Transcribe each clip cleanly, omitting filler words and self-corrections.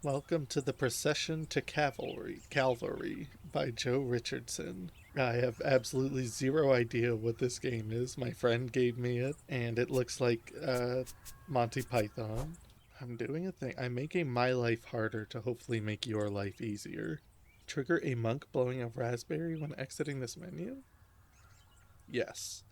Welcome to the Procession to Calvary by Joe Richardson. I have absolutely zero idea what this game is. My friend gave me it, and it looks like Monty Python. I'm doing a thing. I'm making my life harder to hopefully make your life easier. Trigger a monk blowing a raspberry when exiting this menu? Yes.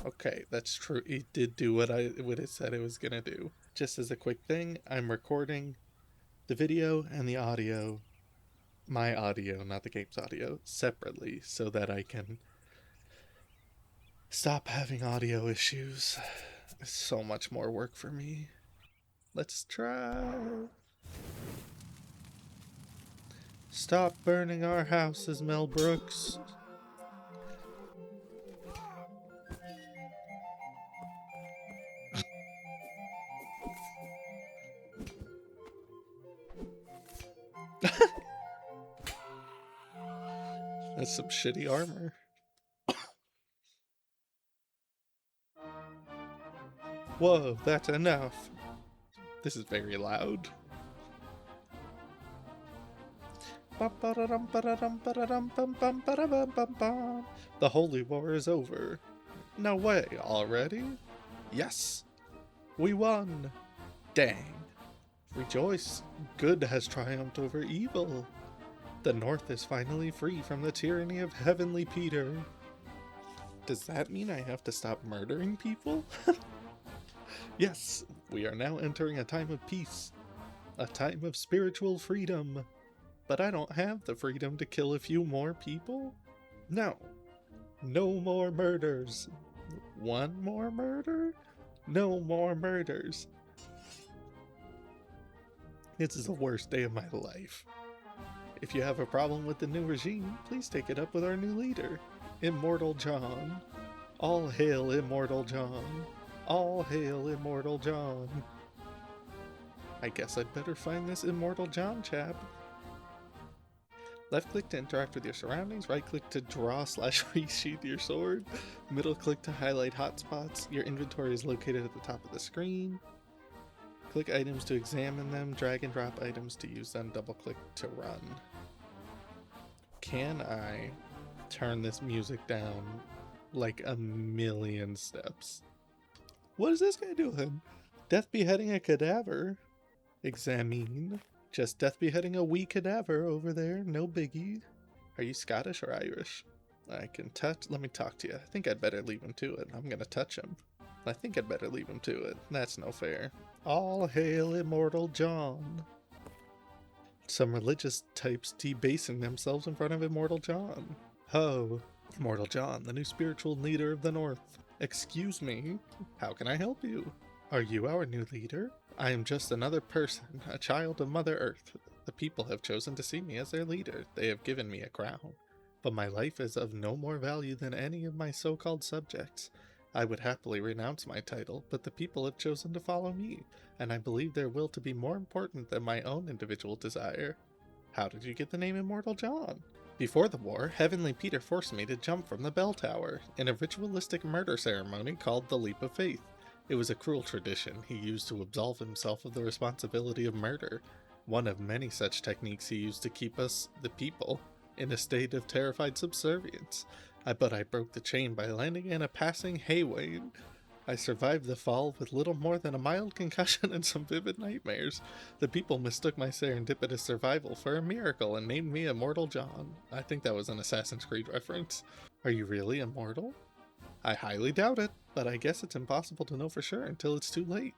Okay, that's true. It did do what it said it was gonna do. Just as a quick thing, I'm recording the video and the audio, my audio, not the game's audio, separately so that I can stop having audio issues. It's so much more work for me. Let's try. Stop burning our houses, Mel Brooks. That's some shitty armor. Whoa, that's enough. This is very loud. The Holy War is over. No way, already? Yes, we won. Dang. Rejoice, good has triumphed over evil. The North is finally free from the tyranny of Heavenly Peter. Does that mean I have to stop murdering people? Yes, we are now entering a time of peace. A time of spiritual freedom. But I don't have the freedom to kill a few more people? No. No more murders. One more murder? No more murders. This is the worst day of my life. If you have a problem with the new regime, please take it up with our new leader, Immortal John. All hail Immortal John. All hail Immortal John. I guess I'd better find this Immortal John chap. Left click to interact with your surroundings, right click to draw / resheath your sword, middle click to highlight hotspots. Your inventory is located at the top of the screen. Click items to examine them, drag and drop items to use them, double click to run. Can I turn this music down like a million steps? What is this guy doing? Death beheading a cadaver. Examine. Just death beheading a wee cadaver over there, no biggie. Are you Scottish or Irish? I can touch. Let me talk to you. I think I'd better leave him to it. I'm gonna touch him. I think I'd better leave him to it. That's no fair. All hail Immortal John. Some religious types debasing themselves in front of Immortal John. Ho, Immortal John, the new spiritual leader of the North. Excuse me, how can I help you? Are you our new leader? I am just another person, a child of Mother Earth. The people have chosen to see me as their leader. They have given me a crown. But my life is of no more value than any of my so-called subjects. I would happily renounce my title, but the people have chosen to follow me, and I believe their will to be more important than my own individual desire. How did you get the name Immortal John? Before the war, Heavenly Peter forced me to jump from the bell tower in a ritualistic murder ceremony called the Leap of Faith. It was a cruel tradition he used to absolve himself of the responsibility of murder, one of many such techniques he used to keep us, the people, in a state of terrified subservience. But I broke the chain by landing in a passing hay wain. I survived the fall with little more than a mild concussion and some vivid nightmares. The people mistook my serendipitous survival for a miracle and named me Immortal John. I think that was an Assassin's Creed reference. Are you really immortal? I highly doubt it, but I guess it's impossible to know for sure until it's too late.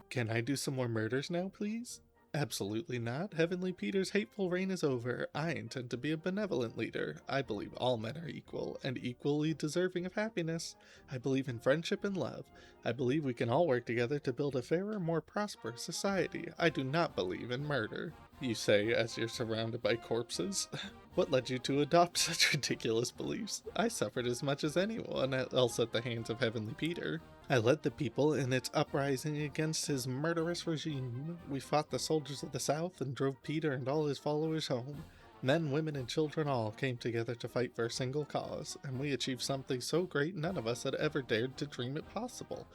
Can I do some more murders now, please? Absolutely not. Heavenly Peter's hateful reign is over. I intend to be a benevolent leader. I believe all men are equal and equally deserving of happiness. I believe in friendship and love. I believe we can all work together to build a fairer, more prosperous society. I do not believe in murder. You say as you're surrounded by corpses. What led you to adopt such ridiculous beliefs? I suffered as much as anyone else at the hands of Heavenly Peter. I led the people in its uprising against his murderous regime. We fought the soldiers of the South and drove Peter and all his followers home. Men, women, and children all came together to fight for a single cause, and we achieved something so great none of us had ever dared to dream it possible.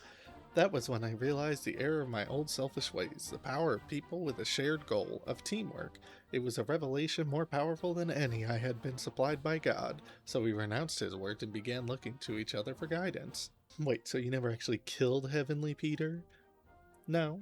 That was when I realized the error of my old selfish ways, the power of people with a shared goal, of teamwork. It was a revelation more powerful than any I had been supplied by God, so we renounced his word and began looking to each other for guidance. Wait, so you never actually killed Heavenly Peter? No.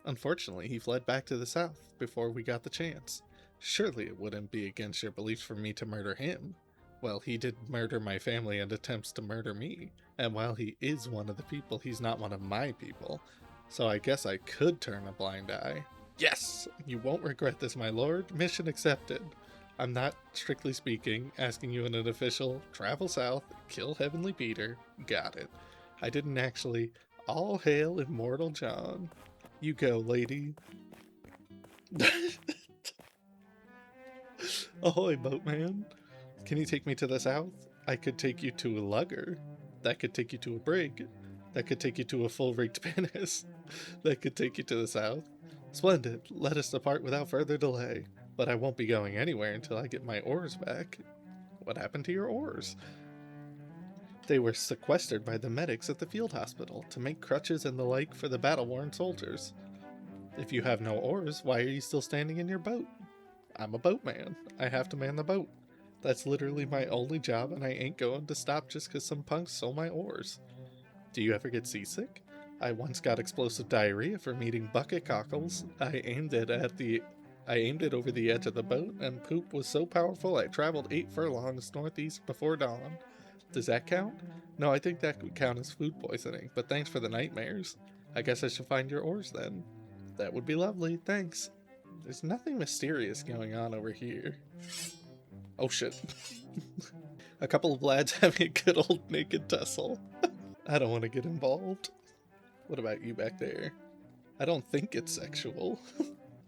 Unfortunately, he fled back to the south before we got the chance. Surely it wouldn't be against your beliefs for me to murder him. Well, he did murder my family and attempts to murder me, and while he is one of the people, he's not one of my people. So I guess I could turn a blind eye. Yes! You won't regret this, my lord. Mission accepted. I'm not, strictly speaking, asking you in an official travel south, kill Heavenly Peter. Got it. I didn't actually. All hail Immortal John. You go, lady. Ahoy, boatman. Can you take me to the south? I could take you to a lugger. That could take you to a brig. That could take you to a full-rigged pinnace. That could take you to the south. Splendid. Let us depart without further delay. But I won't be going anywhere until I get my oars back. What happened to your oars? They were sequestered by the medics at the field hospital to make crutches and the like for the battle-worn soldiers. If you have no oars, why are you still standing in your boat? I'm a boatman. I have to man the boat. That's literally my only job, and I ain't going to stop just because some punks stole my oars. Do you ever get seasick? I once got explosive diarrhea from eating bucket cockles. I aimed it over the edge of the boat, and poop was so powerful I traveled 8 furlongs northeast before dawn. Does that count? No, I think that would count as food poisoning, but thanks for the nightmares. I guess I should find your oars then. That would be lovely, thanks. There's nothing mysterious going on over here. Oh shit. A couple of lads having a good old naked tussle. I don't want to get involved. What about you back there? I don't think it's sexual.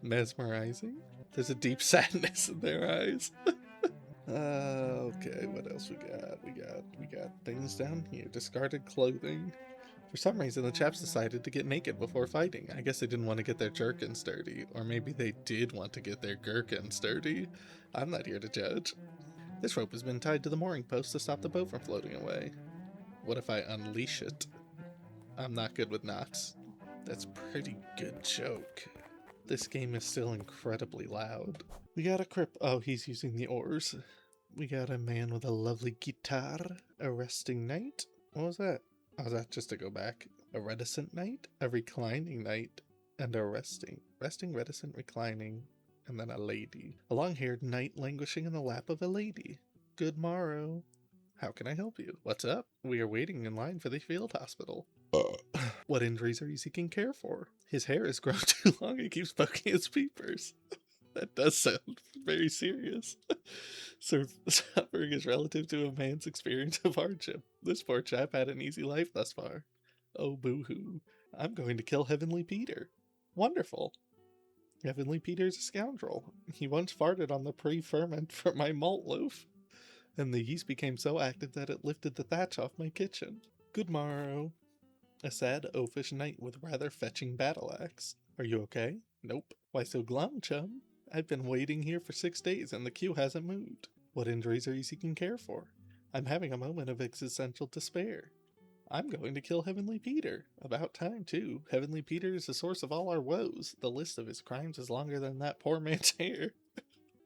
Mesmerizing? There's a deep sadness in their eyes. Okay, what else we got? We got things down here. Discarded clothing. For some reason, the chaps decided to get naked before fighting. I guess they didn't want to get their jerkins dirty. Or maybe they did want to get their gherkins dirty. I'm not here to judge. This rope has been tied to the mooring post to stop the boat from floating away. What if I unleash it? I'm not good with knots. That's a pretty good joke. This game is still incredibly loud. We got a crip. Oh, he's using the oars. We got a man with a lovely guitar. A resting knight. What was that? Oh, is that just to go back? A reticent knight? A reclining knight? And a resting, reticent, reclining, and then a lady. A long-haired knight languishing in the lap of a lady. Good morrow. How can I help you? What's up? We are waiting in line for the field hospital. What injuries are you seeking care for? His hair has grown too long and keeps poking his peepers. That does sound very serious. Suffering is relative to a man's experience of hardship. This poor chap had an easy life thus far. Oh, boo-hoo. I'm going to kill Heavenly Peter. Wonderful. Heavenly Peter's a scoundrel. He once farted on the pre-ferment from my malt loaf, and the yeast became so active that it lifted the thatch off my kitchen. Good morrow. A sad, oafish knight with rather fetching battle axe. Are you okay? Nope. Why so glum, chum? I've been waiting here for 6 days and the queue hasn't moved. What injuries are you seeking care for? I'm having a moment of existential despair. I'm going to kill Heavenly Peter. About time, too. Heavenly Peter is the source of all our woes. The list of his crimes is longer than that poor man's hair.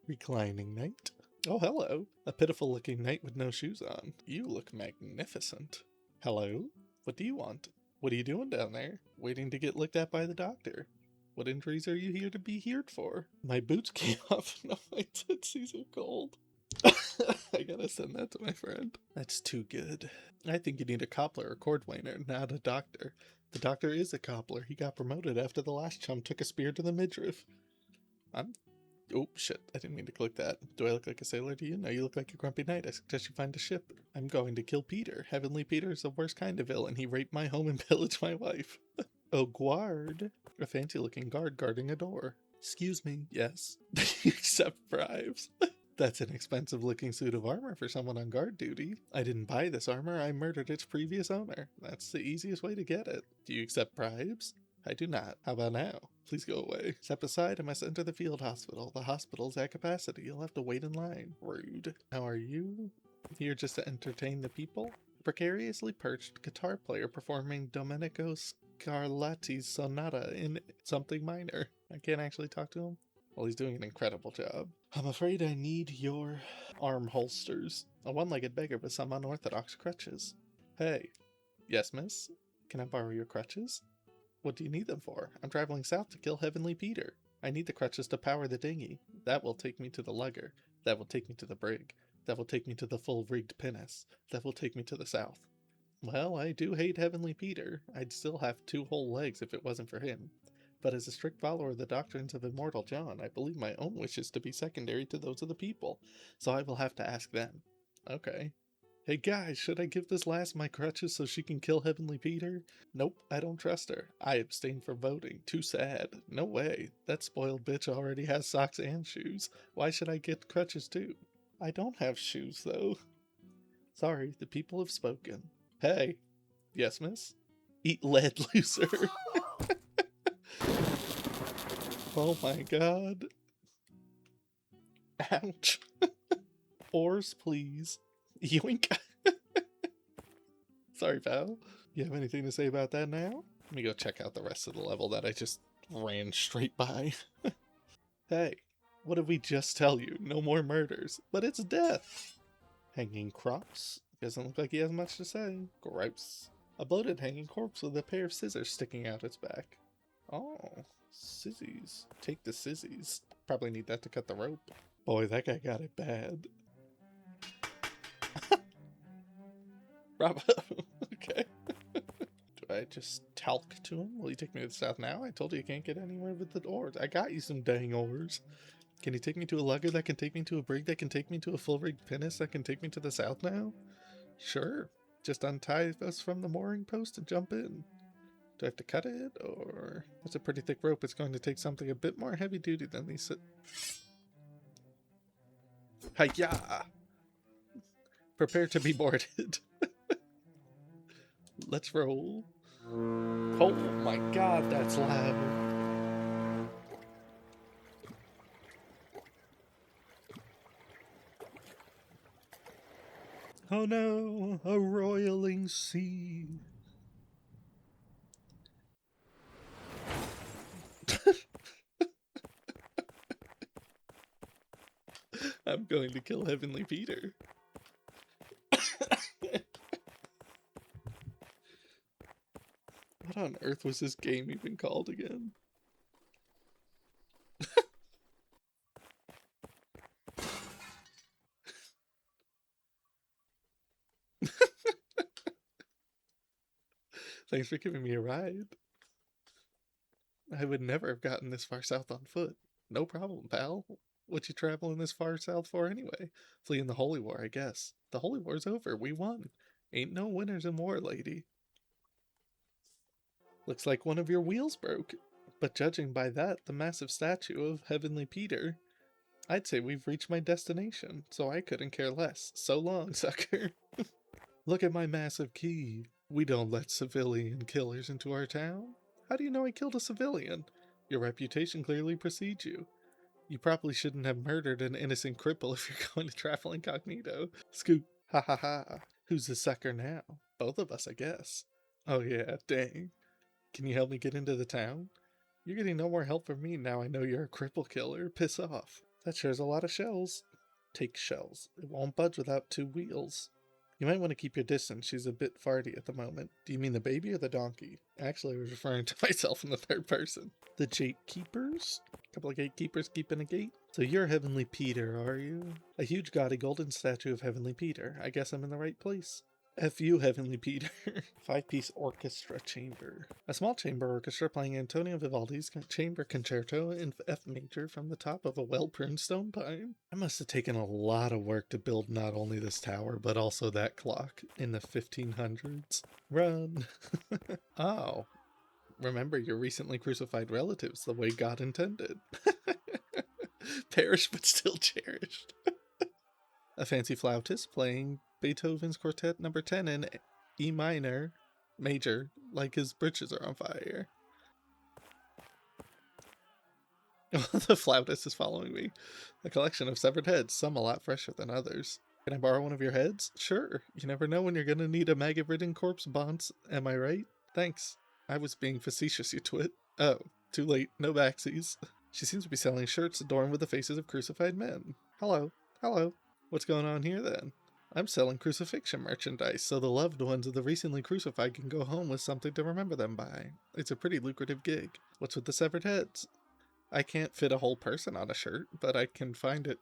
Reclining knight. Oh, hello. A pitiful-looking knight with no shoes on. You look magnificent. Hello? What do you want? What are you doing down there? Waiting to get looked at by the doctor. What injuries are you here to be healed for? My boots came off and my tootsies are cold. I gotta send that to my friend. That's too good. I think you need a cobbler or cordwainer, not a doctor. The doctor is a cobbler. He got promoted after the last chum took a spear to the midriff. Oh, shit. I didn't mean to click that. Do I look like a sailor to you? No, you look like a grumpy knight. I suggest you find a ship. I'm going to kill Peter. Heavenly Peter is the worst kind of villain. He raped my home and pillaged my wife. Oh, guard. A fancy-looking guard guarding a door. Excuse me. Yes. You accept bribes. That's an expensive-looking suit of armor for someone on guard duty. I didn't buy this armor. I murdered its previous owner. That's the easiest way to get it. Do you accept bribes? I do not. How about now? Please go away. Step aside, I must enter the field hospital. The hospital's at capacity. You'll have to wait in line. Rude. How are you? Here just to entertain the people? A precariously perched guitar player performing Domenico's Scarlatti's sonata in something minor. I can't actually talk to him. Well, he's doing an incredible job. I'm afraid I need your arm holsters. A one-legged beggar with some unorthodox crutches. Hey. Yes, miss? Can I borrow your crutches? What do you need them for? I'm traveling south to kill Heavenly Peter. I need the crutches to power the dinghy. That will take me to the lugger. That will take me to the brig. That will take me to the full-rigged pinnace. That will take me to the south. Well, I do hate Heavenly Peter. I'd still have 2 whole legs if it wasn't for him. But as a strict follower of the doctrines of Immortal John, I believe my own wishes to be secondary to those of the people, so I will have to ask them. Okay. Hey guys, should I give this lass my crutches so she can kill Heavenly Peter? Nope, I don't trust her. I abstain from voting. Too sad. No way. That spoiled bitch already has socks and shoes. Why should I get crutches too? I don't have shoes though. Sorry, the people have spoken. Hey. Yes, miss? Eat lead, loser. Oh my god. Ouch. Oars, please. Yoink. Sorry, pal. You have anything to say about that now? Let me go check out the rest of the level that I just ran straight by. Hey, what did we just tell you? No more murders. But it's death. Hanging crops? Doesn't look like he has much to say. Gross. A bloated hanging corpse with a pair of scissors sticking out its back. Oh, scissors. Take the scissors. Probably need that to cut the rope. Boy, that guy got it bad. Bravo. Okay. Do I just talk to him? Will you take me to the south now? I told you can't get anywhere with the oars. I got you some dang oars. Can you take me to a lugger that can take me to a brig that can take me to a full-rigged pinnace that can take me to the south now? Sure. Just untie us from the mooring post and jump in. Do I have to cut it, or... That's a pretty thick rope. It's going to take something a bit more heavy-duty than these... Hi-ya! Prepare to be boarded. Let's roll. Oh my god, that's loud. Oh no, a roiling sea. I'm going to kill Heavenly Peter. What on earth was this game even called again? Thanks for giving me a ride. I would never have gotten this far south on foot. No problem, pal. What you traveling this far south for anyway? Fleeing the Holy War, I guess. The Holy War's over. We won. Ain't no winners in war, lady. Looks like one of your wheels broke. But judging by that, the massive statue of Heavenly Peter, I'd say we've reached my destination, so I couldn't care less. So long, sucker. Look at my massive key. We don't let civilian killers into our town. How do you know I killed a civilian? Your reputation clearly precedes you. You probably shouldn't have murdered an innocent cripple if you're going to travel incognito. Scoop. Ha ha ha. Who's the sucker now? Both of us, I guess. Oh yeah, dang. Can you help me get into the town? You're getting no more help from me now I know you're a cripple killer. Piss off. That shares a lot of shells. Take shells. It won't budge without 2 wheels. You might want to keep your distance. She's a bit farty at the moment. Do you mean the baby or the donkey? Actually, I was referring to myself in the third person. The gatekeepers? A couple of gatekeepers keeping a gate? So you're Heavenly Peter, are you? A huge gaudy golden statue of Heavenly Peter. I guess I'm in the right place. F you, Heavenly Peter. 5-piece orchestra chamber. A small chamber orchestra playing Antonio Vivaldi's chamber concerto in F major from the top of a well-pruned stone pine. It must have taken a lot of work to build not only this tower, but also that clock in the 1500s. Run! Oh. Remember your recently crucified relatives the way God intended. Perish but still cherished. A fancy flautist playing Beethoven's Quartet No. 10 in E minor, major, like his britches are on fire. The flautist is following me. A collection of severed heads, some a lot fresher than others. Can I borrow one of your heads? Sure. You never know when you're gonna need a maggot-ridden corpse bonce, am I right? Thanks. I was being facetious, you twit. Oh, too late. No backsies. She seems to be selling shirts adorned with the faces of crucified men. Hello. Hello. What's going on here then? I'm selling crucifixion merchandise so the loved ones of the recently crucified can go home with something to remember them by. It's a pretty lucrative gig. What's with the severed heads? I can't fit a whole person on a shirt, but I find it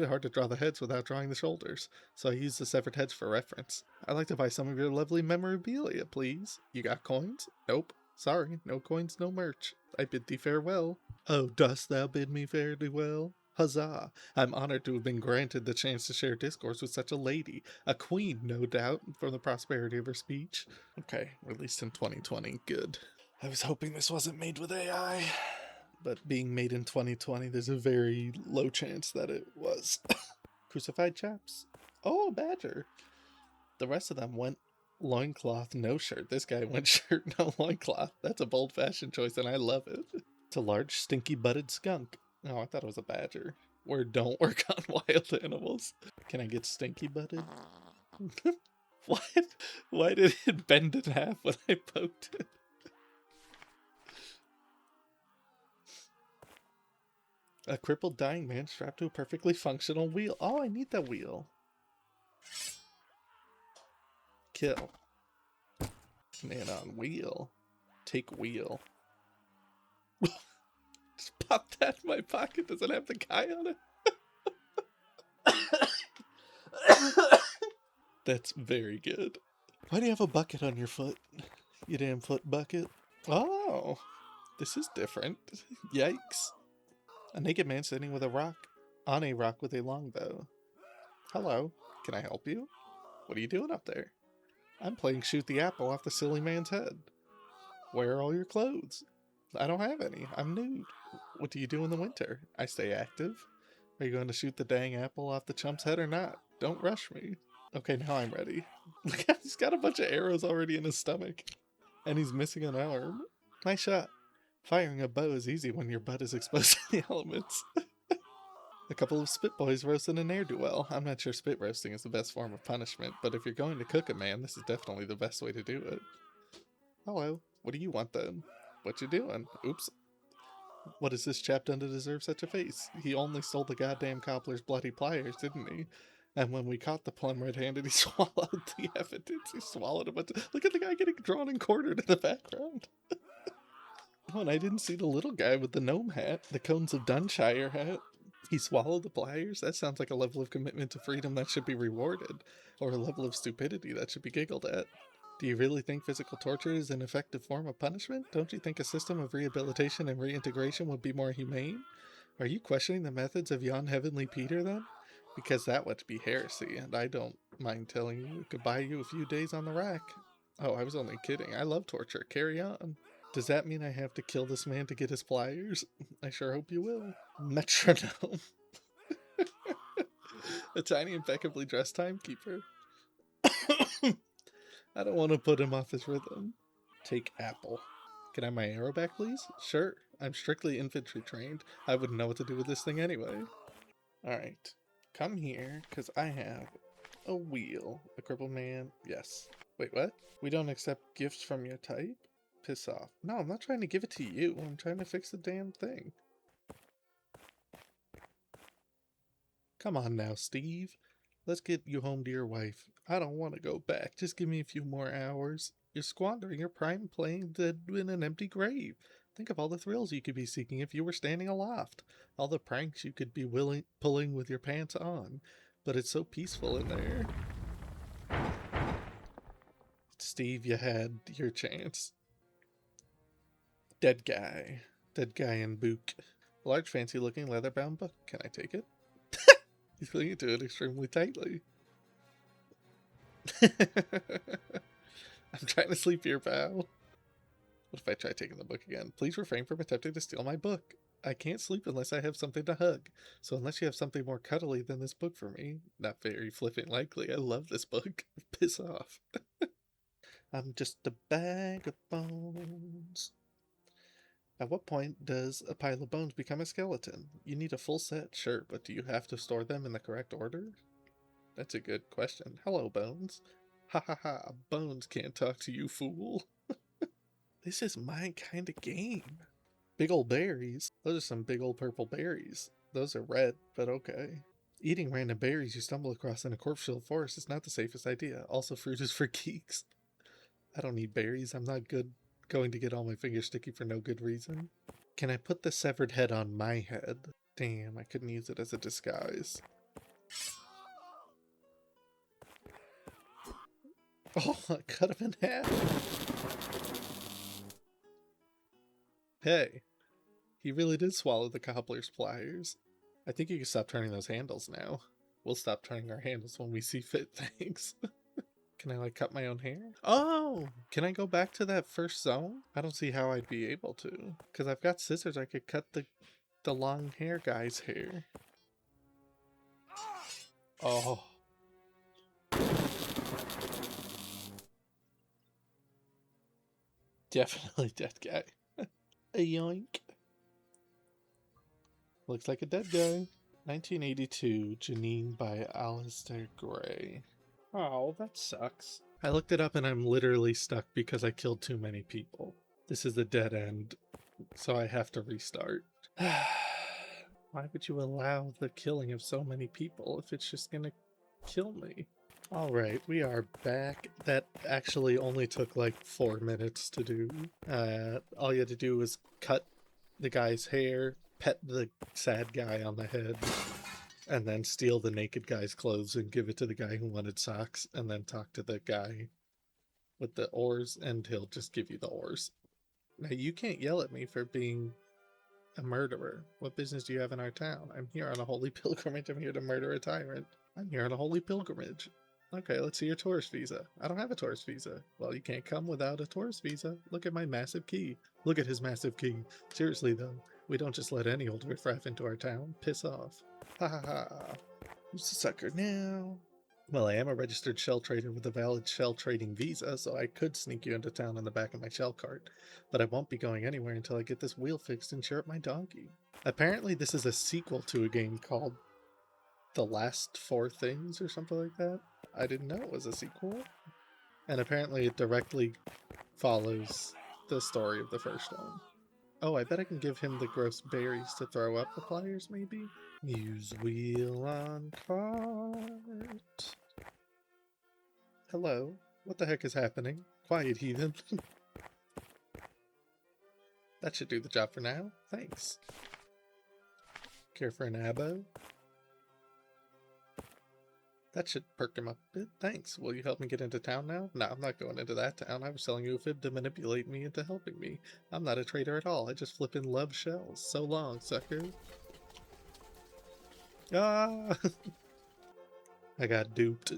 hard to draw the heads without drawing the shoulders, so I use the severed heads for reference. I'd like to buy some of your lovely memorabilia, please. You got coins? Nope. Sorry, no coins, no merch. I bid thee farewell. Oh, dost thou bid me fare thee well? Huzzah! I'm honored to have been granted the chance to share discourse with such a lady. A queen, no doubt, from the prosperity of her speech. Okay, released in 2020. Good. I was hoping this wasn't made with AI. But being made in 2020, there's a very low chance that it was. Crucified chaps. Oh, badger. The rest of them went loincloth, no shirt. This guy went shirt, no loincloth. That's a bold fashion choice, and I love it. It's a large, stinky-butted skunk. Oh, I thought it was a badger. Word don't work on wild animals. Can I get stinky-butted? What? Why did it bend in half when I poked it? A crippled dying man strapped to a perfectly functional wheel. Oh, I need that wheel. Kill. Man on wheel. Take wheel. Just pop that in my pocket. Does it have the guy on it? That's very good. Why do you have a bucket on your foot? You damn foot bucket. Oh, this is different. Yikes. A naked man sitting with a rock on a rock with a longbow. Hello, can I help you? What are you doing up there? I'm playing shoot the apple off the silly man's head. Where are all your clothes? I don't have any. I'm nude. What do you do in the winter? I stay active. Are you going to shoot the dang apple off the chump's head or not? Don't rush me. Okay, now I'm ready. Look, he's got a bunch of arrows already in his stomach. And he's missing an arm. Nice shot. Firing a bow is easy when your butt is exposed to the elements. A couple of spit boys roasted a ne'er-do-well. I'm not sure spit roasting is the best form of punishment, but if you're going to cook a man, this is definitely the best way to do it. Hello, what do you want then? What you doing? Oops. What has this chap done to deserve such a face? He only stole the goddamn cobbler's bloody pliers, didn't he? And when we caught the plum red-handed, he swallowed the evidence. He swallowed a bunch of... Look at the guy getting drawn and quartered in the background. Oh, and I didn't see the little guy with the gnome hat, the Cones of Dunshire hat. He swallowed the pliers? That sounds like a level of commitment to freedom that should be rewarded, or a level of stupidity that should be giggled at. Do you really think physical torture is an effective form of punishment? Don't you think a system of rehabilitation and reintegration would be more humane? Are you questioning the methods of yon heavenly Peter, then? Because that would be heresy, and I don't mind telling you it could buy you a few days on the rack. Oh, I was only kidding. I love torture. Carry on. Does that mean I have to kill this man to get his pliers? I sure hope you will. Metronome. A tiny, impeccably dressed timekeeper. I don't want to put him off his rhythm. Take apple. Can I have my arrow back, please? Sure. I'm strictly infantry trained. I wouldn't know what to do with this thing anyway. Alright. Come here, because I have a wheel. A crippled man? Yes. Wait, what? We don't accept gifts from your type? Piss off. No, I'm not trying to give it to you. I'm trying to fix the damn thing. Come on now, Steve. Let's get you home to your wife. I don't want to go back. Just give me a few more hours. You're squandering your prime playing dead in an empty grave. Think of all the thrills you could be seeking if you were standing aloft. All the pranks you could be pulling with your pants on. But it's so peaceful in there. Steve, you had your chance. Dead guy. Dead guy in book. A large fancy-looking leather-bound book. Can I take it? He's clinging to it extremely tightly. I'm trying to sleep here, pal. What if I try taking the book again? Please refrain from attempting to steal my book. I can't sleep unless I have something to hug. So unless you have something more cuddly than this book for me, not very flippant likely. I love this book. Piss off. I'm just a bag of bones. At what point does a pile of bones become a skeleton? You need a full set, sure, but do you have to store them in the correct order? That's a good question. Hello, Bones. Ha ha ha, Bones can't talk to you, fool. This is my kind of game. Big old berries. Those are some big old purple berries. Those are red, but okay. Eating random berries you stumble across in a corpse-filled forest is not the safest idea. Also, fruit is for geeks. I don't need berries. I'm not going to get all my fingers sticky for no good reason. Can I put the severed head on my head? Damn, I couldn't use it as a disguise. Oh, I cut him in half. Hey, he really did swallow the cobbler's pliers. I think you can stop turning those handles now. We'll stop turning our handles when we see fit, thanks. Can I, like, cut my own hair? Oh! Can I go back to that first zone? I don't see how I'd be able to. Because I've got scissors, I could cut the long hair guy's hair. Oh. Definitely dead guy. A yoink. Looks like a dead guy. 1982, Janine by Alistair Gray. Oh, that sucks. I looked it up and I'm literally stuck because I killed too many people. This is the dead end, so I have to restart. Why would you allow the killing of so many people if it's just gonna kill me? Alright, we are back. That actually only took like 4 minutes to do. All you had to do was cut the guy's hair, pet the sad guy on the head, and then steal the naked guy's clothes and give it to the guy who wanted socks, and then talk to the guy with the oars, and he'll just give you the oars. Now, you can't yell at me for being a murderer. What business do you have in our town? I'm here on a holy pilgrimage. I'm here to murder a tyrant. I'm here on a holy pilgrimage. Okay, let's see your tourist visa. I don't have a tourist visa. Well, you can't come without a tourist visa. Look at my massive key. Look at his massive key. Seriously, though, we don't just let any old riffraff into our town. Piss off. Ha ha ha. Who's the sucker now? Well, I am a registered shell trader with a valid shell trading visa, so I could sneak you into town on the back of my shell cart. But I won't be going anywhere until I get this wheel fixed and share up my donkey. Apparently this is a sequel to a game called The Last Four Things or something like that. I didn't know it was a sequel. And apparently it directly follows the story of the first one. Oh, I bet I can give him the gross berries to throw up the pliers, maybe? Use wheel on cart. Hello. What the heck is happening? Quiet, heathen. That should do the job for now. Thanks. Care for an abo? That should perk him up a bit. Thanks. Will you help me get into town now? No, I'm not going into that town. I was selling you a fib to manipulate me into helping me. I'm not a trader at all. I just flip and love shells. So long, sucker. Ah! I got duped.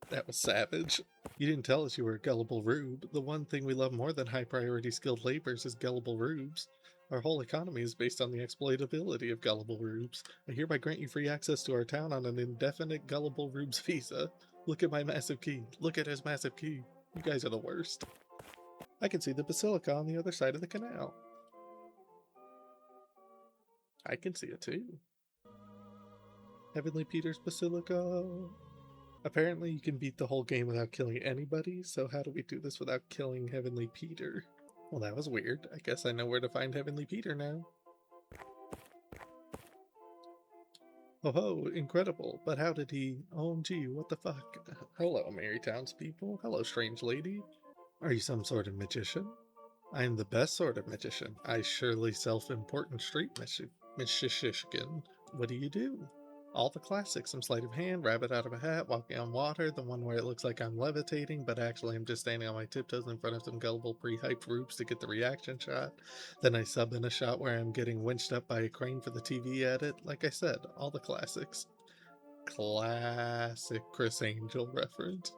That was savage. You didn't tell us you were a gullible rube. The one thing we love more than high-priority skilled laborers is gullible rubes. Our whole economy is based on the exploitability of gullible rubes. I hereby grant you free access to our town on an indefinite gullible rubes visa. Look at my massive key. Look at his massive key. You guys are the worst. I can see the basilica on the other side of the canal. I can see it too. Heavenly Peter's Basilica. Apparently you can beat the whole game without killing anybody, so how do we do this without killing Heavenly Peter? Well, that was weird. I guess I know where to find Heavenly Peter now. Oh ho, incredible. But how did he... OMG, what the fuck? Hello, merry townspeople. Hello, strange lady. Are you some sort of magician? I am the best sort of magician. I surely self-important street magician. What do you do? All the classics. I'm sleight of hand, rabbit out of a hat, walking on water, the one where it looks like I'm levitating, but actually I'm just standing on my tiptoes in front of some gullible pre-hyped rubes to get the reaction shot. Then I sub in a shot where I'm getting winched up by a crane for the TV edit. Like I said, all the classics. Classic Chris Angel reference.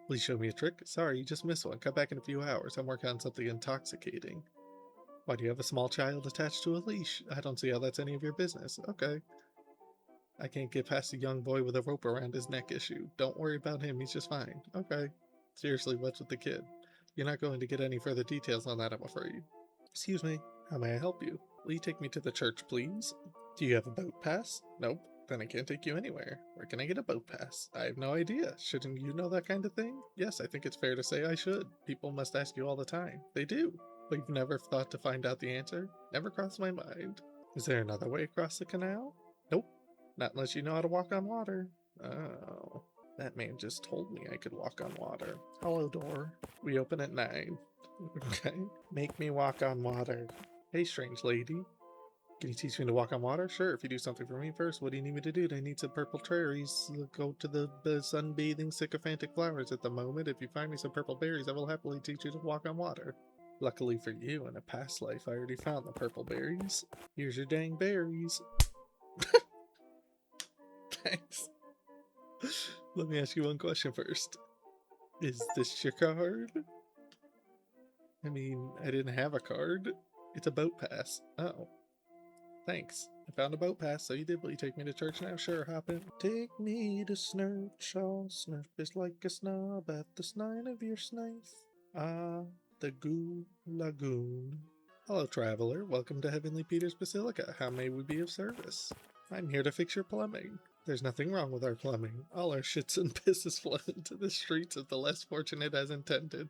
Please show me a trick. Sorry, you just missed one. Come back in a few hours. I'm working on something intoxicating. Why do you have a small child attached to a leash? I don't see how that's any of your business. Okay. I can't get past a young boy with a rope around his neck issue. Don't worry about him, he's just fine. Okay. Seriously, what's with the kid? You're not going to get any further details on that, I'm afraid. Excuse me, how may I help you? Will you take me to the church, please? Do you have a boat pass? Nope. Then I can't take you anywhere. Where can I get a boat pass? I have no idea. Shouldn't you know that kind of thing? Yes, I think it's fair to say I should. People must ask you all the time. They do. But you've never thought to find out the answer? Never crossed my mind. Is there another way across the canal? Nope. Not unless you know how to walk on water. Oh. That man just told me I could walk on water. Hello, door. We open at 9. Okay. Make me walk on water. Hey, strange lady. Can you teach me to walk on water? Sure, if you do something for me first. What do you need me to do? I need some purple cherries. Go to the sunbathing sycophantic flowers at the moment. If you find me some purple berries, I will happily teach you to walk on water. Luckily for you, in a past life, I already found the purple berries. Here's your dang berries. Thanks. Let me ask you one question first. Is this your card? I mean, I didn't have a card. It's a boat pass. Oh. Thanks. I found a boat pass, so you did. Will you take me to church now? Sure, hop in. Take me to Snurch, I'll snurf is like a snob at the snine of your snife. Ah, the Goo Lagoon. Hello, traveler. Welcome to Heavenly Peter's Basilica. How may we be of service? I'm here to fix your plumbing. There's nothing wrong with our plumbing. All our shits and pisses flow into the streets of the less fortunate as intended.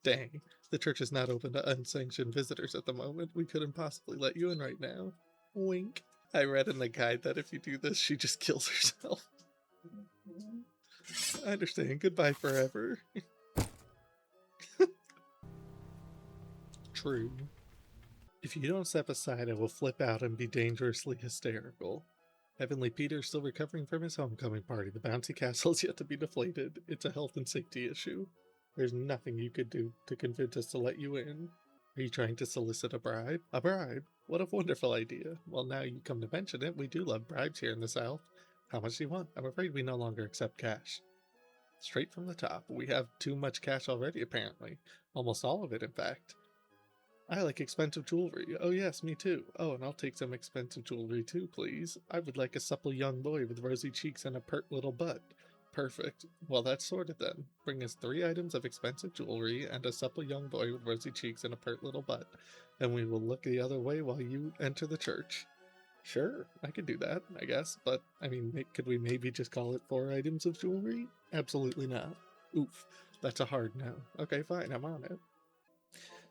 Dang, the church is not open to unsanctioned visitors at the moment. We couldn't possibly let you in right now. Wink. I read in the guide that if you do this, she just kills herself. I understand. Goodbye forever. True. If you don't step aside, I will flip out and be dangerously hysterical. Heavenly Peter is still recovering from his homecoming party. The bouncy castle is yet to be deflated. It's a health and safety issue. There's nothing you could do to convince us to let you in. Are you trying to solicit a bribe? A bribe? What a wonderful idea. Well, now you come to mention it, we do love bribes here in the South. How much do you want? I'm afraid we no longer accept cash. Straight from the top. We have too much cash already, apparently. Almost all of it, in fact. I like expensive jewelry. Oh yes, me too. Oh, and I'll take some expensive jewelry too, please. I would like a supple young boy with rosy cheeks and a pert little butt. Perfect. Well, that's sorted then. Bring us 3 items of expensive jewelry and a supple young boy with rosy cheeks and a pert little butt, and we will look the other way while you enter the church. Sure, I could do that, I guess, but, I mean, could we maybe just call it 4 items of jewelry? Absolutely not. Oof, that's a hard no. Okay, fine, I'm on it.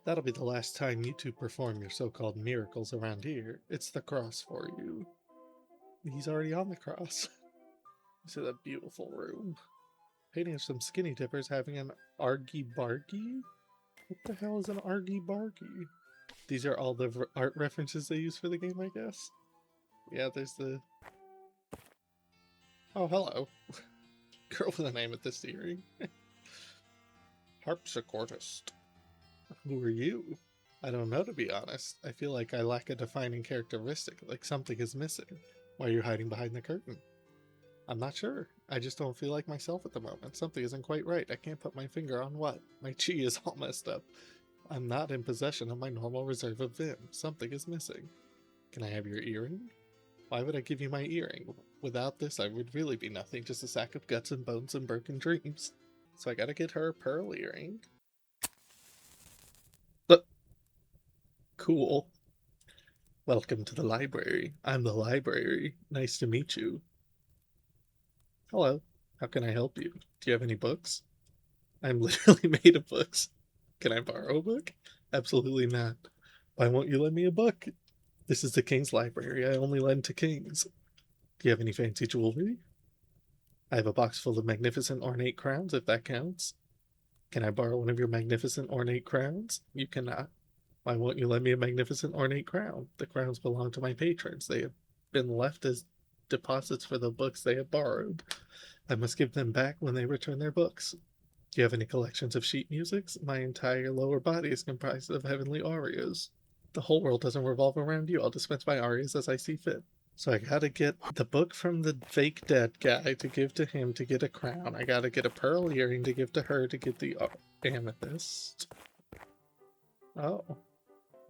That'll be the last time you two perform your so-called miracles around here. It's the cross for you. He's already on the cross. This is a beautiful room. Painting of some skinny dippers having an argy-bargy? What the hell is an argy-bargy? These are all the art references they use for the game, I guess? Yeah, there's the... Oh, hello. Girl with a name at this earring. Harpsichordist. Who are you? I don't know, to be honest. I feel like I lack a defining characteristic, like something is missing. Why are you hiding behind the curtain? I'm not sure. I just don't feel like myself at the moment. Something isn't quite right. I can't put my finger on what. My chi is all messed up. I'm not in possession of my normal reserve of vim. Something is missing. Can I have your earring? Why would I give you my earring? Without this, I would really be nothing, just a sack of guts and bones and broken dreams. So I gotta get her a pearl earring. But cool. Welcome to the library. I'm the library. Nice to meet you. Hello. How can I help you? Do you have any books? I'm literally made of books. Can I borrow a book? Absolutely not. Why won't you lend me a book? This is the King's Library. I only lend to kings. Do you have any fancy jewelry? I have a box full of magnificent ornate crowns, if that counts. Can I borrow one of your magnificent ornate crowns? You cannot. Why won't you lend me a magnificent ornate crown? The crowns belong to my patrons. They have been left as deposits for the books they have borrowed. I must give them back when they return their books. Do you have any collections of sheet musics? My entire lower body is comprised of heavenly arias. The whole world doesn't revolve around you. I'll dispense my arias as I see fit. So I gotta get the book from the fake dead guy to give to him to get a crown. I gotta get a pearl earring to give to her to get the amethyst. Oh.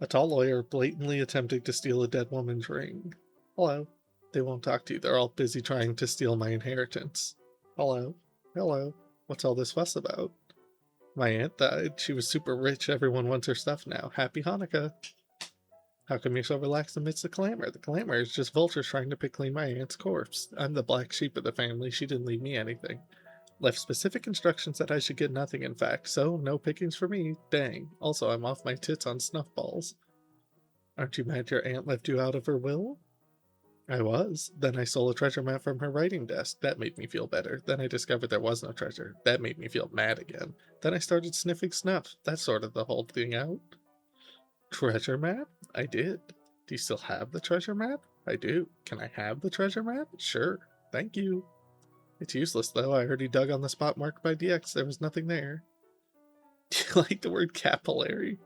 A tall lawyer blatantly attempting to steal a dead woman's ring. Hello. They won't talk to you. They're all busy trying to steal my inheritance. Hello. Hello. What's all this fuss about? My aunt died. She was super rich. Everyone wants her stuff now. Happy Hanukkah. How come you're so relaxed amidst the clamor? The clamor is just vultures trying to pick clean my aunt's corpse. I'm the black sheep of the family. She didn't leave me anything. Left specific instructions that I should get nothing, in fact, so no pickings for me. Dang. Also, I'm off my tits on snuff balls. Aren't you mad your aunt left you out of her will? I was. Then I stole a treasure map from her writing desk. That made me feel better. Then I discovered there was no treasure. That made me feel mad again. Then I started sniffing snuff. That sorted the whole thing out. Treasure map? I did. Do you still have the treasure map? I do. Can I have the treasure map? Sure. Thank you. It's useless, though. I already dug on the spot marked by DX. There was nothing there. Do you like the word capillary?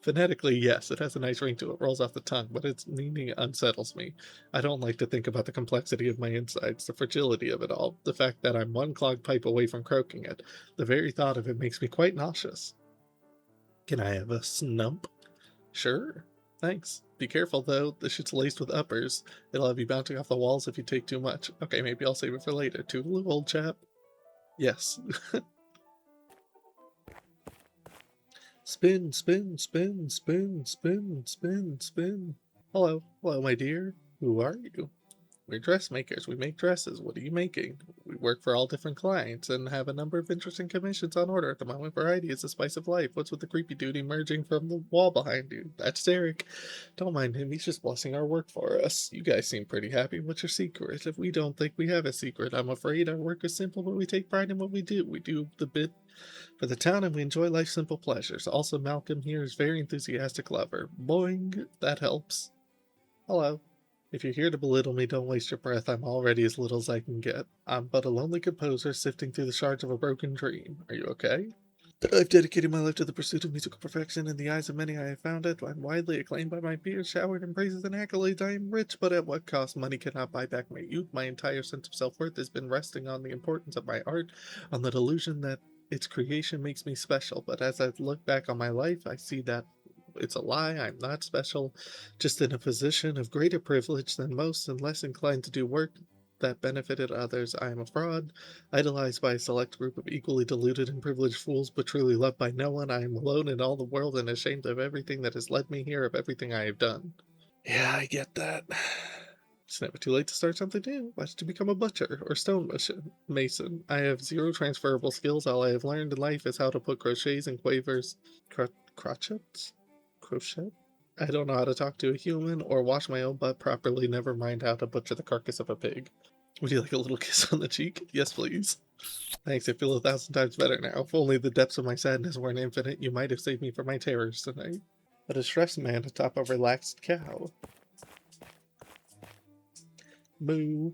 Phonetically, yes, it has a nice ring to it, rolls off the tongue, but its meaning unsettles me. I don't like to think about the complexity of my insides, the fragility of it all, the fact that I'm one clogged pipe away from croaking it. The very thought of it makes me quite nauseous. Can I have a snump? Sure. Thanks. Be careful, though. This shit's laced with uppers. It'll have you bouncing off the walls if you take too much. Okay, maybe I'll save it for later. Toodaloo, old chap. Yes. Spin, spin, spin, spin, spin, spin, spin. Hello, hello, my dear. Who are you? We're dressmakers. We make dresses. What are you making? We work for all different clients and have a number of interesting commissions on order at the moment. Variety is the spice of life. What's with the creepy dude emerging from the wall behind you? That's Derek. Don't mind him. He's just blessing our work for us. You guys seem pretty happy. What's your secret? If we don't think we have a secret, I'm afraid our work is simple, but we take pride in what we do. We do the bit for the town, and we enjoy life's simple pleasures. Also, Malcolm here is very enthusiastic lover. Boing, that helps. Hello. If you're here to belittle me, don't waste your breath. I'm already as little as I can get. I'm but a lonely composer sifting through the shards of a broken dream. Are you okay? I've dedicated my life to the pursuit of musical perfection. In the eyes of many, I have found it. I'm widely acclaimed by my peers, showered in praises and accolades. I am rich, but at what cost? Money cannot buy back my youth. My entire sense of self-worth has been resting on the importance of my art, on the delusion that its creation makes me special. But as I look back on my life, I see that it's a lie. I'm not special, just in a position of greater privilege than most and less inclined to do work that benefited others. I am a fraud, idolized by a select group of equally deluded and privileged fools, but truly loved by no one. I am alone in all the world and ashamed of everything that has led me here, of everything I have done. Yeah, I get that. It's never too late to start something new. Why should you become a butcher or stone mason? I have zero transferable skills. All I have learned in life is how to put crochets and quavers. Crotchets? Crochet? I don't know how to talk to a human or wash my own butt properly, never mind how to butcher the carcass of a pig. Would you like a little kiss on the cheek? Yes, please. Thanks, I feel 1,000 times better now. If only the depths of my sadness weren't infinite, you might have saved me from my terrors tonight. A distressed man atop a relaxed cow. Moo.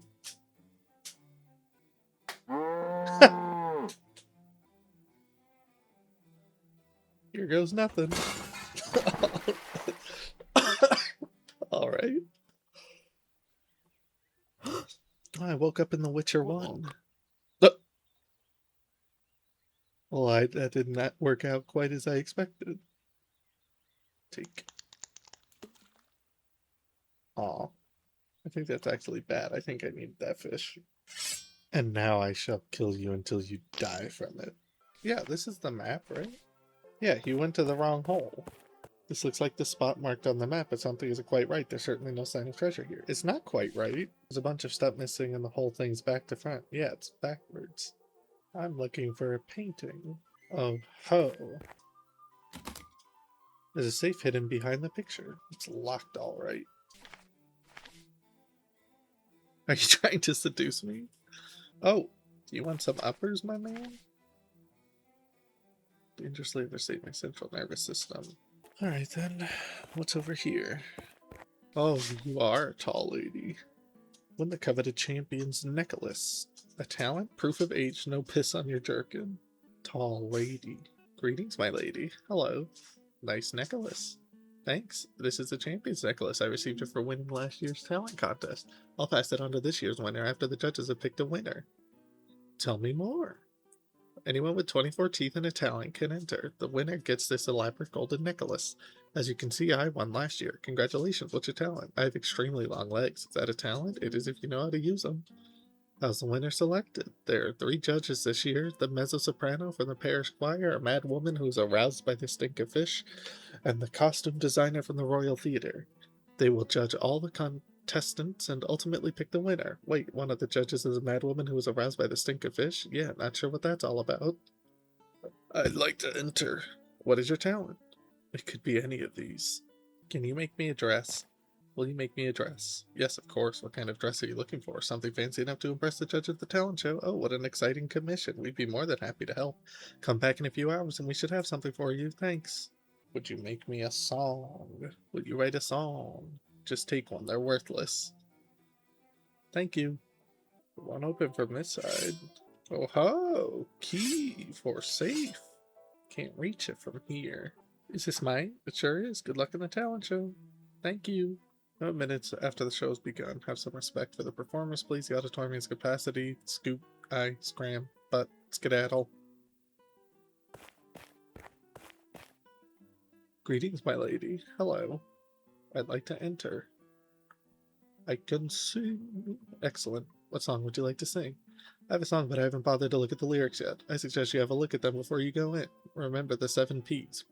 Here goes nothing. Alright. I woke up in The Witcher 1. Well, that did not work out quite as I expected. Take. Aw. I think that's actually bad. I think I need that fish. And now I shall kill you until you die from it. Yeah, this is the map, right? Yeah, he went to the wrong hole. This looks like the spot marked on the map, but something isn't quite right. There's certainly no sign of treasure here. It's not quite right. There's a bunch of stuff missing and the whole thing's back to front. Yeah, it's backwards. I'm looking for a painting. Oh, ho. There's a safe hidden behind the picture. It's locked all right. Are you trying to seduce me? Oh, do you want some uppers, my man? Dangerously overstate my central nervous system. Alright then, what's over here? Oh, you are a tall lady. Win the coveted champion's necklace. A talent? Proof of age, no piss on your jerkin. Tall lady. Greetings, my lady. Hello. Nice necklace. Thanks. This is the champion's necklace. I received it for winning last year's talent contest. I'll pass it on to this year's winner after the judges have picked a winner. Tell me more. Anyone with 24 teeth and a talent can enter. The winner gets this elaborate golden necklace. As you can see, I won last year. Congratulations, what's your talent? I have extremely long legs. Is that a talent? It is if you know how to use them. How's the winner selected? There are 3 judges this year. The mezzo-soprano from the parish choir, a mad woman who is aroused by the stink of fish, and the costume designer from the Royal Theatre. They will judge all the contestants and ultimately pick the winner. Wait, one of the judges is a madwoman who was aroused by the stink of fish? Yeah, not sure what that's all about. I'd like to enter. What is your talent? It could be any of these. Can you make me a dress? Will you make me a dress? Yes, of course. What kind of dress are you looking for? Something fancy enough to impress the judge of the talent show? Oh, what an exciting commission. We'd be more than happy to help. Come back in a few hours and we should have something for you. Thanks. Would you make me a song? Would you write a song? Just take one. They're worthless. Thank you. One open from this side. Oh ho! Key for safe. Can't reach it from here. Is this mine? It sure is. Good luck in the talent show. Thank you. Minutes after the show's begun. Have some respect for the performers, please. The auditorium's capacity. Scoop, scram, butt, skedaddle. Greetings, my lady. Hello. I'd like to enter. I can sing. Excellent. What song would you like to sing? I have a song, but I haven't bothered to look at the lyrics yet. I suggest you have a look at them before you go in. Remember the 7 P's.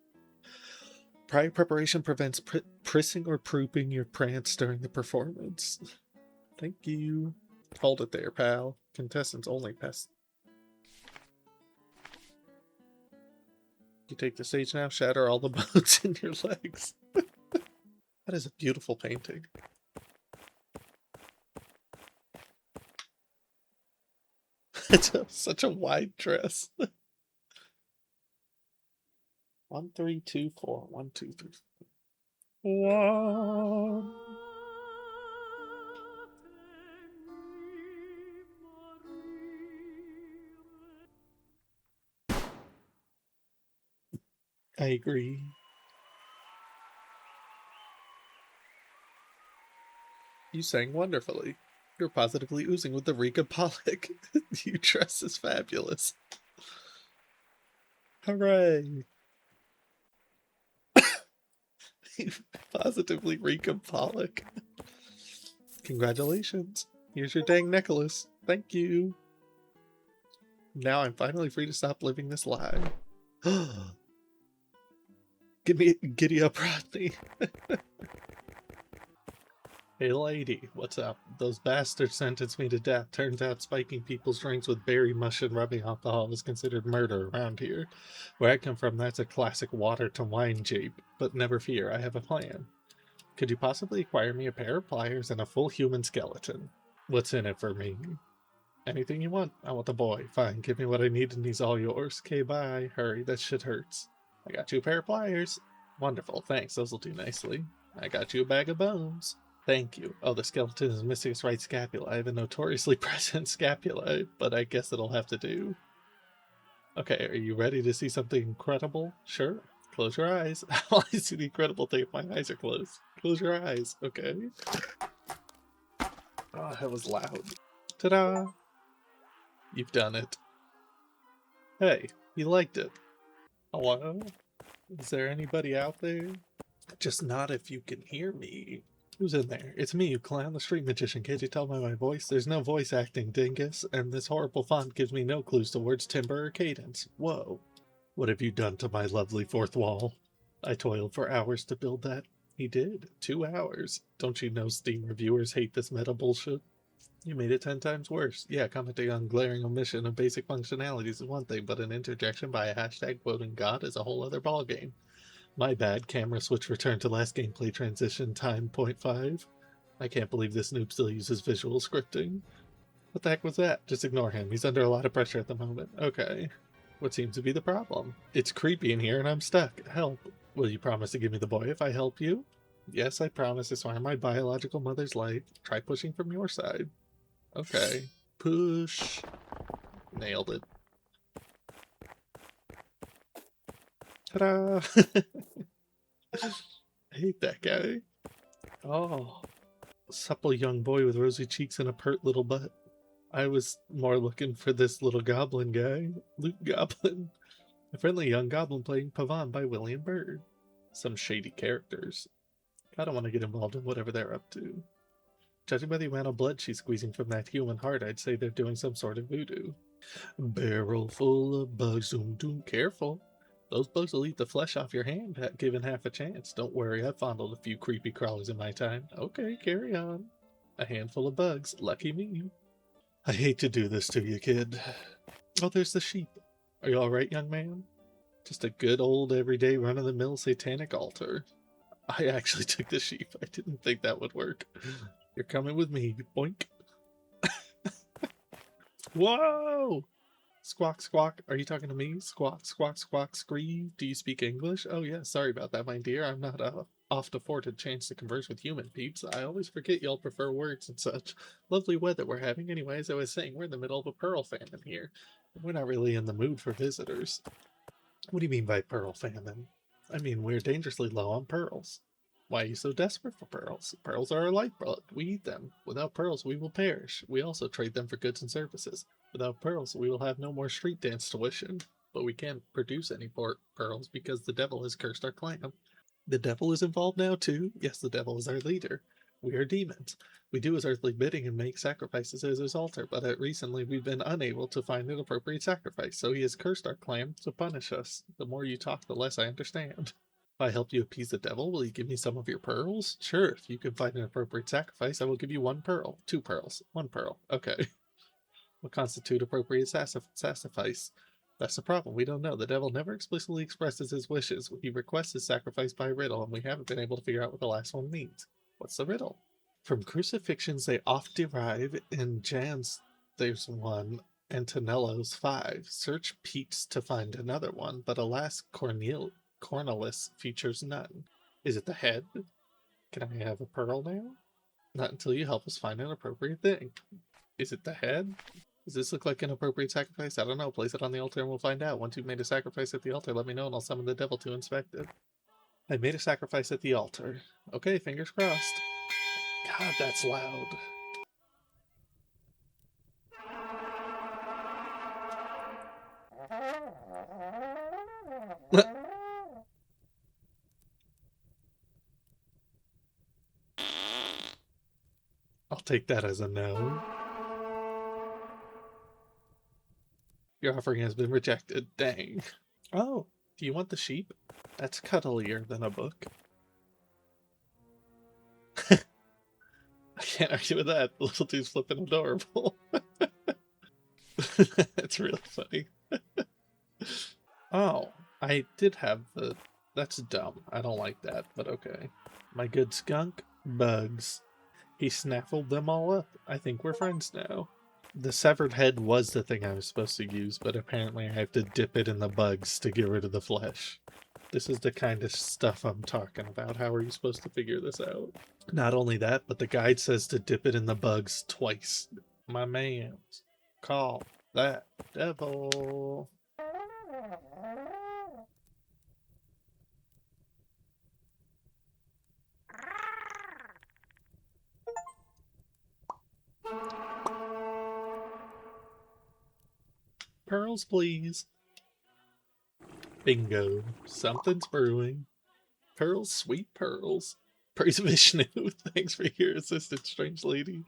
Prior preparation prevents prissing or prooping your prance during the performance. Thank you. Hold it there, pal. Contestants only pass. You take the stage now, shatter all the bones in your legs. That is a beautiful painting. It's such a wide dress. 1, 3, 2, 4. 1, 2, 3. 1. I agree. You sang wonderfully. You're positively oozing with the reek of Pollock. You dress is fabulous. Hooray! You positively reek of Pollock. Congratulations. Here's your dang necklace. Thank you. Now I'm finally free to stop living this lie. Giddy up, Rodney. Hey lady, what's up? Those bastards sentenced me to death. Turns out spiking people's drinks with berry mush and rubbing alcohol is considered murder around here. Where I come from, that's a classic water to wine jape. But never fear, I have a plan. Could you possibly acquire me a pair of pliers and a full human skeleton? What's in it for me? Anything you want. I want the boy. Fine, give me what I need and he's all yours. Okay, bye. Hurry, that shit hurts. I got you a pair of pliers. Wonderful, thanks. Those will do nicely. I got you a bag of bones. Thank you. Oh, the skeleton is missing its right scapula. I have a notoriously present scapula, but I guess it'll have to do. Okay, are you ready to see something incredible? Sure. Close your eyes. I'll only see the incredible thing if my eyes are closed. Close your eyes, okay? Oh, that was loud. Ta-da! You've done it. Hey, you liked it. Hello? Is there anybody out there? Just not if you can hear me. Who's in there? It's me, you clown, the street magician. Can't you tell by my voice? There's no voice acting, dingus, and this horrible font gives me no clues to words, timbre, or cadence. Whoa. What have you done to my lovely fourth wall? I toiled for hours to build that. He did. 2 hours. Don't you know Steam reviewers hate this meta bullshit? You made it 10 times worse. Yeah, commenting on glaring omission of basic functionalities is one thing, but an interjection by a hashtag quoting God is a whole other ballgame. My bad, camera switch returned to last gameplay transition time 0.5. I can't believe this noob still uses visual scripting. What the heck was that? Just ignore him, he's under a lot of pressure at the moment. Okay. What seems to be the problem? It's creepy in here and I'm stuck. Help. Will you promise to give me the boy if I help you? Yes, I promise. I swear my biological mother's life. Try pushing from your side. Okay. Push. Nailed it. Ta-da! I hate that guy. Oh. Supple young boy with rosy cheeks and a pert little butt. I was more looking for this little goblin guy. Luke Goblin. A friendly young goblin playing Pavon by William Byrd. Some shady characters. I don't want to get involved in whatever they're up to. Judging by the amount of blood she's squeezing from that human heart, I'd say they're doing some sort of voodoo. Barrel full of bugs, doom doom, careful. Those bugs will eat the flesh off your hand, given half a chance. Don't worry, I've fondled a few creepy crawlers in my time. Okay, carry on. A handful of bugs. Lucky me. I hate to do this to you, kid. Oh, there's the sheep. Are you alright, young man? Just a good old everyday run-of-the-mill satanic altar. I actually took the sheep. I didn't think that would work. You're coming with me, boink. Whoa! Squawk, squawk. Are you talking to me? Squawk, squawk, squawk, scream. Do you speak English? Oh, yeah, sorry about that, my dear. I'm not oft afforded a chance to converse with human peeps. I always forget y'all prefer words and such. Lovely weather we're having. Anyways, I was saying, we're in the middle of a pearl famine here. We're not really in the mood for visitors. What do you mean by pearl famine? I mean, we're dangerously low on pearls. Why are you so desperate for pearls? Pearls are our lifeblood. We eat them. Without pearls, we will perish. We also trade them for goods and services. Without pearls, we will have no more street dance tuition. But we can't produce any pearls because the devil has cursed our clan. The devil is involved now, too? Yes, the devil is our leader. We are demons. We do his earthly bidding and make sacrifices at his altar, but recently we've been unable to find an appropriate sacrifice, so he has cursed our clan to punish us. The more you talk, the less I understand. If I help you appease the devil, will you give me some of your pearls? Sure, if you can find an appropriate sacrifice, I will give you 1 pearl. 2 pearls. 1 pearl. Okay. What constitute appropriate sacrifice? That's the problem. We don't know. The devil never explicitly expresses his wishes. He requests his sacrifice by riddle, and we haven't been able to figure out what the last one means. What's the riddle? From crucifixions they oft derive, in Jan's there's one, Antonello's 5. Search Pete's to find another one, but alas, Cornelis features none. Is it the head? Can I have a pearl now? Not until you help us find an appropriate thing. Is it the head? Does this look like an appropriate sacrifice? I don't know. Place it on the altar and we'll find out. Once you've made a sacrifice at the altar, let me know and I'll summon the devil to inspect it. I made a sacrifice at the altar. Okay, fingers crossed. God, that's loud. I'll take that as a no. Your offering has been rejected. Dang. Oh, do you want the sheep? That's cuddlier than a book. I can't argue with that. The little dude's flipping adorable. That's really funny. Oh, I did have the... That's dumb. I don't like that, but okay. My good skunk? Bugs. He snaffled them all up. I think we're friends now. The severed head was the thing I was supposed to use, but apparently I have to dip it in the bugs to get rid of the flesh. This is the kind of stuff I'm talking about. How are you supposed to figure this out? Not only that, but the guide says to dip it in the bugs twice. My mans. Call that devil. Pearls, please. Bingo. Something's brewing. Pearls, sweet pearls. Praise Vishnu. Thanks for your assistance, strange lady.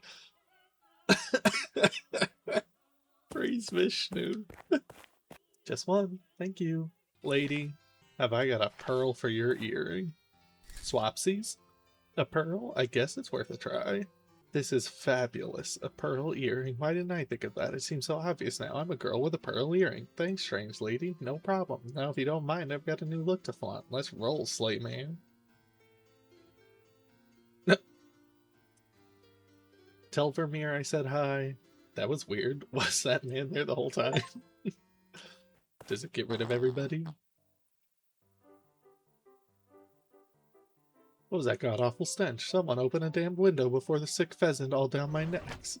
Praise Vishnu. Just one. Thank you. Lady, have I got a pearl for your earring? Swapsies? A pearl? I guess it's worth a try. This is fabulous. A pearl earring. Why didn't I think of that? It seems so obvious now. I'm a girl with a pearl earring. Thanks, strange lady. No problem. Now, if you don't mind, I've got a new look to flaunt. Let's roll, Slay Man. Tell Vermeer I said hi. That was weird. Was that man there the whole time? Does it get rid of everybody? What was that god-awful stench? Someone open a damned window before the sick pheasant all down my necks.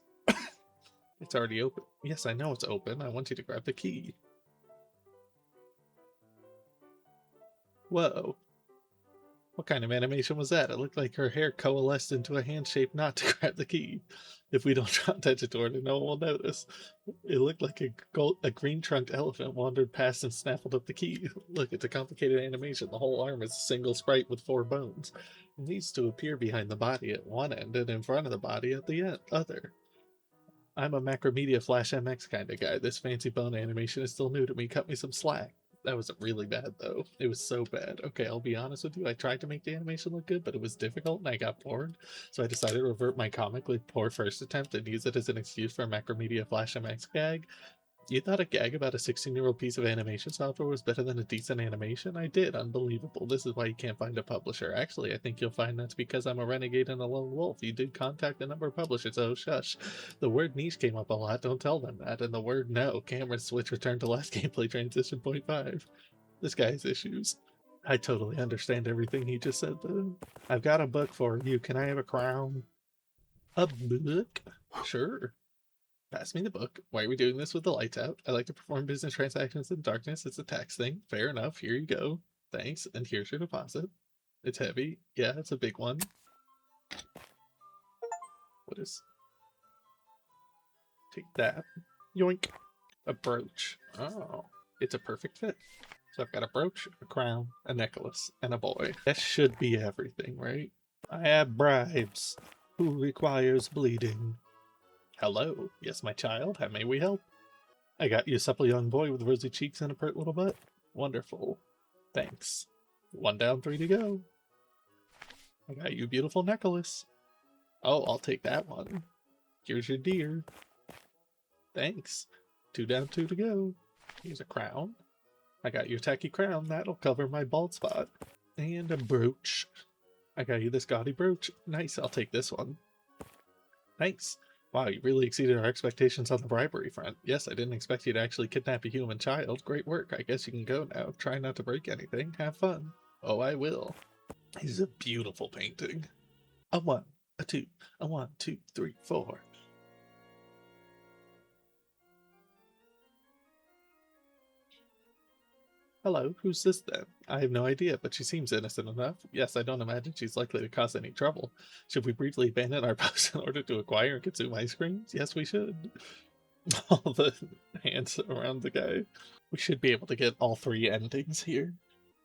It's already open. Yes, I know it's open. I want you to grab the key. Whoa. What kind of animation was that? It looked like her hair coalesced into a hand-shaped knot to grab the key. If we don't draw attention to it, no one will notice. It looked like a green-trunked elephant wandered past and snaffled up the key. Look, it's a complicated animation. The whole arm is a single sprite with 4 bones. It needs to appear behind the body at one end and in front of the body at the other. I'm a Macromedia Flash MX kind of guy. This fancy bone animation is still new to me. Cut me some slack. That was really bad, though. It was so bad. Okay, I'll be honest with you. I tried to make the animation look good, but it was difficult and I got bored. So I decided to revert my comically poor first attempt and use it as an excuse for a Macromedia Flash MX gag. You thought a gag about a 16-year-old piece of animation software was better than a decent animation? I did. Unbelievable. This is why you can't find a publisher. Actually, I think you'll find that's because I'm a renegade and a lone wolf. You did contact a number of publishers, oh shush. The word niche came up a lot, don't tell them that. And the word no. Camera switch return to last gameplay transition 0.5. This guy has issues. I totally understand everything he just said, though. I've got a book for you. Can I have a crown? A book? Sure. Pass me the book. Why are we doing this with the lights out? I like to perform business transactions in darkness. It's a tax thing. Fair enough. Here you go. Thanks. And here's your deposit. It's heavy. Yeah, it's a big one. What is... Take that. Yoink. A brooch. Oh. It's a perfect fit. So I've got a brooch, a crown, a necklace, and a boy. That should be everything, right? I have bribes. Who requires bleeding? Hello. Yes, my child. How may we help? I got you a supple young boy with rosy cheeks and a pert little butt. Wonderful. Thanks. 1 down, 3 to go. I got you a beautiful necklace. Oh, I'll take that one. Here's your deer. Thanks. 2 down, 2 to go. Here's a crown. I got your tacky crown. That'll cover my bald spot. And a brooch. I got you this gaudy brooch. Nice. I'll take this one. Thanks. Wow, you really exceeded our expectations on the bribery front. Yes, I didn't expect you to actually kidnap a human child. Great work. I guess you can go now. Try not to break anything. Have fun. Oh, I will. This is a beautiful painting. A 1, a 2, a 1, 2, 3, 4. Hello, who's this then? I have no idea, but she seems innocent enough. Yes, I don't imagine she's likely to cause any trouble. Should we briefly abandon our post in order to acquire and consume ice creams? Yes, we should. All the hands around the guy. We should be able to get all 3 endings here.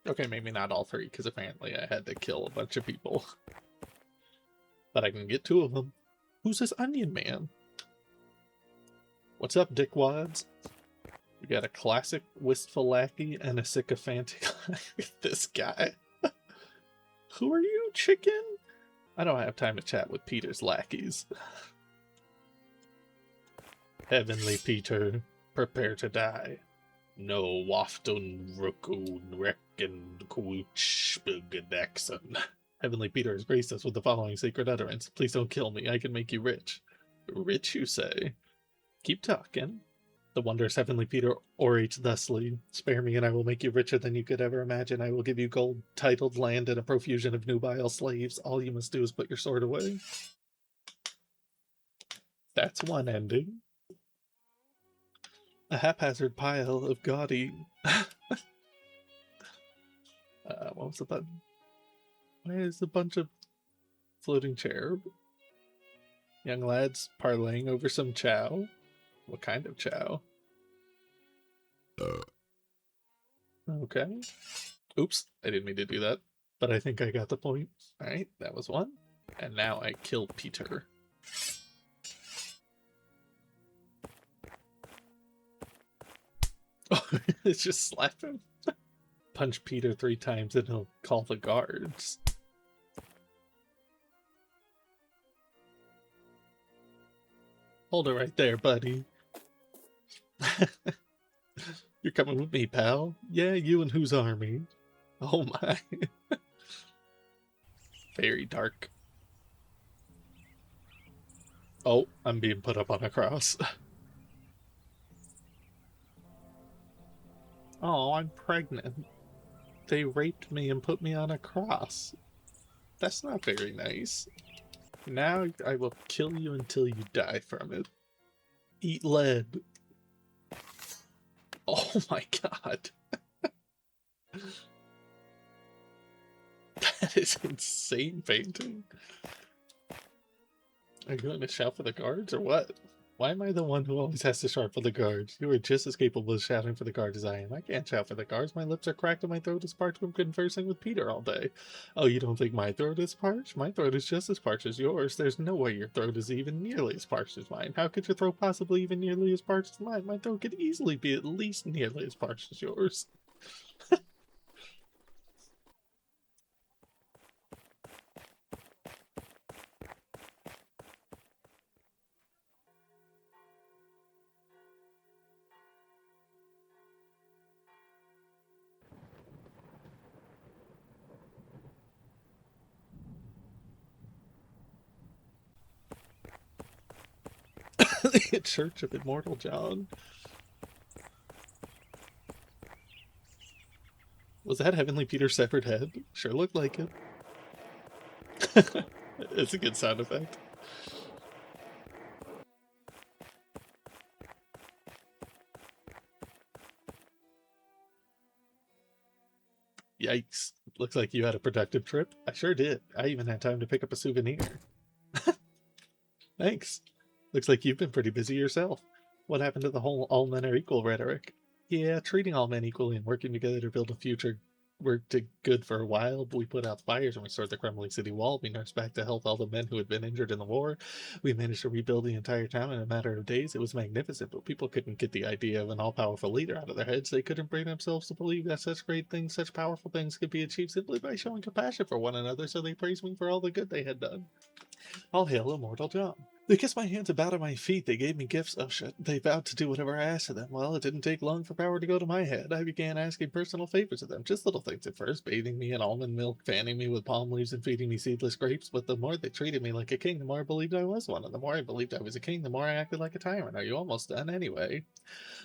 Okay, maybe not all 3, because apparently I had to kill a bunch of people. But I can get 2 of them. Who's this onion man? What's up, dickwads? We got a classic wistful lackey and a sycophantic. This guy. Who are you, chicken? I don't have time to chat with Peter's lackeys. Heavenly Peter, prepare to die. No wafton rukun reckon kuch bugadaxon. Heavenly Peter has graced us with the following sacred utterance. Please don't kill me. I can make you rich. Rich, you say? Keep talking. The wondrous Heavenly Peter orates thusly. Spare me and I will make you richer than you could ever imagine. I will give you gold, titled land, and a profusion of nubile slaves. All you must do is put your sword away. That's one ending. A haphazard pile of gaudy... what was the button? Why is a bunch of floating cherub? Young lads parlaying over some chow. What kind of chow? Okay. Oops, I didn't mean to do that. But I think I got the point. Alright, that was one. And now I kill Peter. Oh, it's just slap him. Punch Peter 3 times and he'll call the guards. Hold it right there, buddy. You're coming with me, pal. Yeah, you and whose army? Oh my. Very dark. Oh, I'm being put up on a cross. Oh, I'm pregnant. They raped me and put me on a cross. That's not very nice. Now I will kill you until you die from it. Eat lead. Oh my god. That is insane painting. Are you going to shout for the guards or what? Why am I the one who always has to shout for the guards? You are just as capable of shouting for the guards as I am. I can't shout for the guards. My lips are cracked and my throat is parched from conversing with Peter all day. Oh, you don't think my throat is parched? My throat is just as parched as yours. There's no way your throat is even nearly as parched as mine. How could your throat possibly even nearly as parched as mine? My throat could easily be at least nearly as parched as yours. The Church of Immortal John. Was that Heavenly Peter's severed head? Sure looked like it. It's a good sound effect. Yikes. Looks like you had a productive trip. I sure did. I even had time to pick up a souvenir. Thanks. Looks like you've been pretty busy yourself. What happened to the whole all men are equal rhetoric? Yeah, treating all men equally and working together to build a future worked good for a while, but we put out fires and restored the crumbling city wall. We nursed back to health all the men who had been injured in the war. We managed to rebuild the entire town in a matter of days. It was magnificent, but people couldn't get the idea of an all-powerful leader out of their heads. They couldn't bring themselves to believe that such great things, such powerful things could be achieved simply by showing compassion for one another, so they praised me for all the good they had done. All hail Immortal John. They kissed my hands and bowed at my feet. They gave me gifts. Oh shit. They vowed to do whatever I asked of them. Well, it didn't take long for power to go to my head. I began asking personal favors of them. Just little things at first. Bathing me in almond milk, fanning me with palm leaves, and feeding me seedless grapes. But the more they treated me like a king, the more I believed I was one. And the more I believed I was a king, the more I acted like a tyrant. Are you almost done anyway?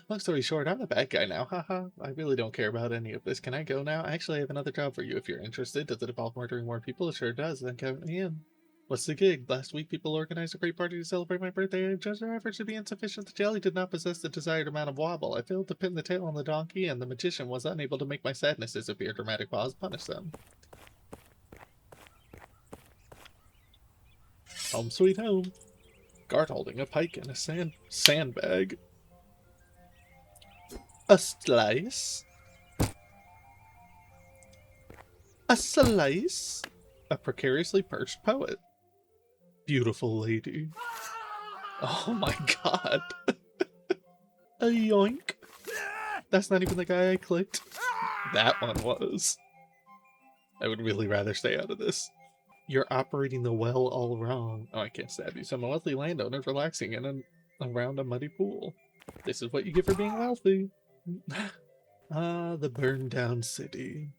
Long story short, I'm the bad guy now. Haha. I really don't care about any of this. Can I go now? Actually, I have another job for you if you're interested. Does it involve murdering more people? It sure does. Then count me in. What's the gig? Last week people organized a great party to celebrate my birthday. I judged their efforts to be insufficient. The jelly did not possess the desired amount of wobble. I failed to pin the tail on the donkey, and the magician was unable to make my sadness disappear. Dramatic pause. Punish them. Home sweet home. Guard holding a pike and a sandbag. A slice. A slice. A precariously perched poet. Beautiful lady. Oh my god. A yoink. That's not even the guy I clicked. That one was. I would really rather stay out of this. You're operating the well all wrong. Oh, I can't stab you. Some wealthy landowners relaxing around a muddy pool. This is what you get for being wealthy. Ah, the burned down city.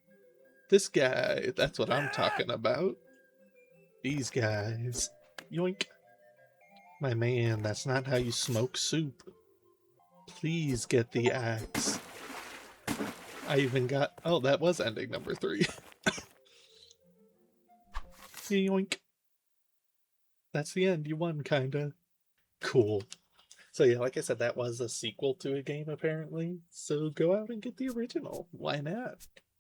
This guy, that's what I'm talking about. These guys. Yoink. My man, that's not how you smoke soup. Please get the axe. I even got... Oh, that was ending number 3. Yoink. That's the end. You won, kinda. Cool. So yeah, like I said, that was a sequel to a game, apparently. So go out and get the original. Why not?